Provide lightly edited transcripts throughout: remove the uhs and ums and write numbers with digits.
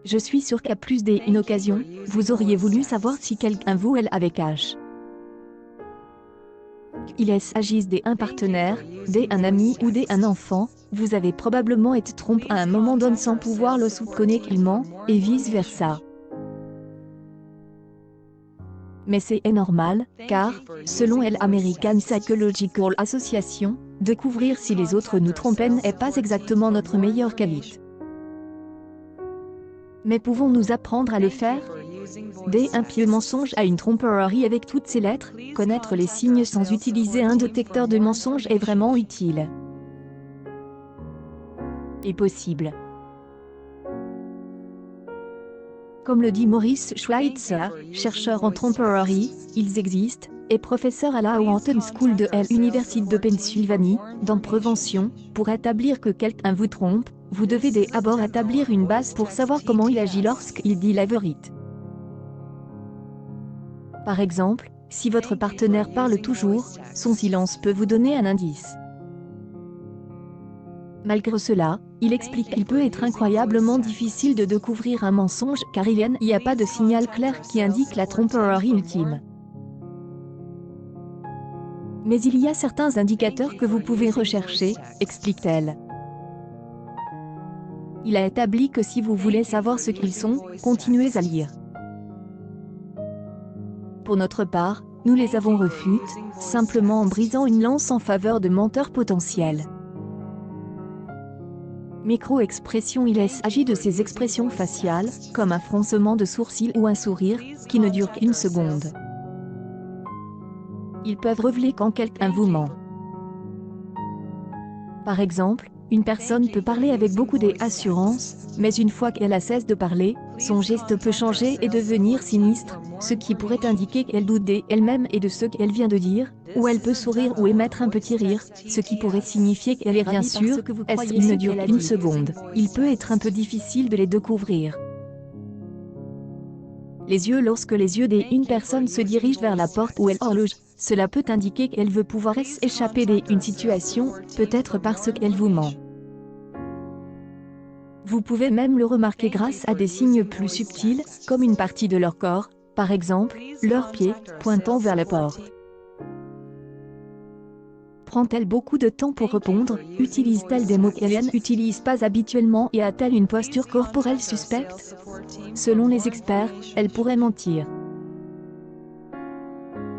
Je suis sûr qu'à plus d'une occasion, vous auriez voulu savoir si quelqu'un vous elle avec H. Il s'agisse d'un partenaire, d'un ami ou d'un enfant, vous avez probablement été trompé à un moment donné sans pouvoir le soupçonner qu'il ment, et vice-versa. Mais c'est normal, car, selon l'American Psychological Association, découvrir si les autres nous trompent n'est pas exactement notre meilleure qualité. Mais pouvons-nous apprendre à le faire? Un pieux mensonge à une tromperie avec toutes ses lettres, connaître les signes sans utiliser un détecteur de mensonges est vraiment utile. Et possible. Comme le dit Maurice Schweitzer, chercheur en tromperie, ils existent, et professeur à la Wharton School de l'Université de Pennsylvanie, dans prévention, pour établir que quelqu'un vous trompe, vous devez d'abord établir une base pour savoir comment il agit lorsqu'il dit la vérité. Par exemple, si votre partenaire parle toujours, son silence peut vous donner un indice. Malgré cela, il explique qu'il peut être incroyablement difficile de découvrir un mensonge car il n'y a pas de signal clair qui indique la tromperie ultime. Mais il y a certains indicateurs que vous pouvez rechercher, explique-t-elle. Il a établi que si vous voulez savoir ce qu'ils sont, continuez à lire. Pour notre part, nous les avons refutés, simplement en brisant une lance en faveur de menteurs potentiels. Micro-expression. Il s'agit de ces expressions faciales, comme un froncement de sourcils ou un sourire, qui ne durent qu'une seconde. Ils peuvent révéler quand quelqu'un vous ment. Par exemple, une personne peut parler avec beaucoup d'assurance, mais une fois qu'elle a cessé de parler, son geste peut changer et devenir sinistre, ce qui pourrait indiquer qu'elle doute d'elle-même et de ce qu'elle vient de dire, ou elle peut sourire ou émettre un petit rire, ce qui pourrait signifier qu'elle est bien sûre, il ne dure qu'une seconde. Il peut être un peu difficile de les découvrir. Les yeux. Lorsque les yeux d'une personne se dirigent vers la porte ou elle horloge, cela peut indiquer qu'elle veut pouvoir s'échapper d'une situation, peut-être parce qu'elle vous ment. Vous pouvez même le remarquer grâce à des signes plus subtils, comme une partie de leur corps, par exemple, leurs pieds, pointant vers la porte. Prend-elle beaucoup de temps pour répondre? Utilise-t-elle des mots qu'elle n'utilise pas habituellement et a-t-elle une posture corporelle suspecte? Selon les experts, elle pourrait mentir.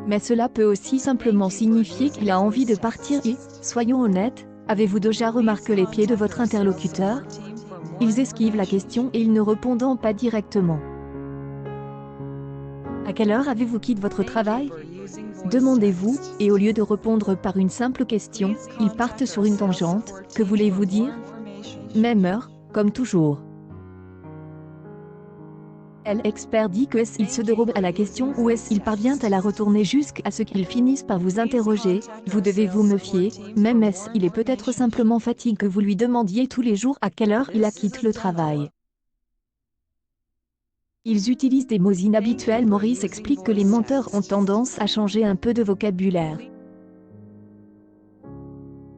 Mais cela peut aussi simplement signifier qu'il a envie de partir et, soyons honnêtes, avez-vous déjà remarqué les pieds de votre interlocuteur? Ils esquivent la question et ils ne répondent pas directement. À quelle heure avez-vous quitté votre travail? Demandez-vous, et au lieu de répondre par une simple question, ils partent sur une tangente. Que voulez-vous dire? Même heure, comme toujours. L'expert dit que il se dérobe à la question ou il parvient à la retourner jusqu'à ce qu'ils finissent par vous interroger. Vous devez vous méfier, même il est peut-être simplement fatigué que vous lui demandiez tous les jours à quelle heure il a quitté le travail. Ils utilisent des mots inhabituels. Maurice explique que les menteurs ont tendance à changer un peu de vocabulaire.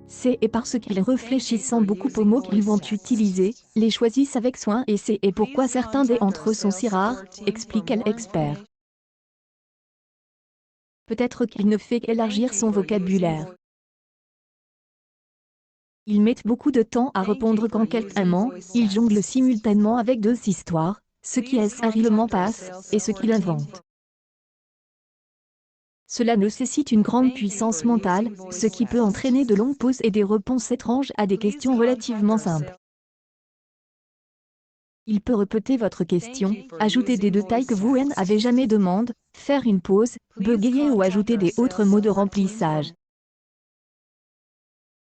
C'est parce qu'ils réfléchissent beaucoup aux mots qu'ils vont utiliser, les choisissent avec soin et c'est pourquoi certains d'entre eux sont si rares, explique l'expert. Peut-être qu'il ne fait qu'élargir son vocabulaire. Ils mettent beaucoup de temps à répondre quand quelqu'un ment, ils jonglent simultanément avec deux histoires, ce qui réellement passe, et ce qu'il invente. Cela nécessite une grande puissance mentale, ce qui peut entraîner de longues pauses et des réponses étranges à des questions relativement simples. Il peut répéter votre question, ajouter des détails que vous n'avez jamais demandé, faire une pause, bégayer ou ajouter des autres mots de remplissage.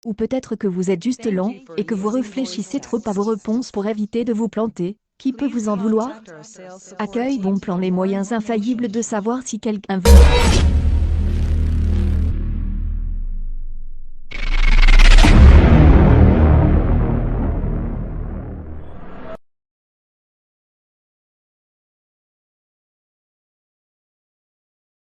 Ou peut-être que vous êtes juste lent, et que vous réfléchissez trop à vos réponses pour éviter de vous planter. Qui peut vous en vouloir? Accueil Bon Plan, les moyens infaillibles de savoir si quelqu'un vous ment.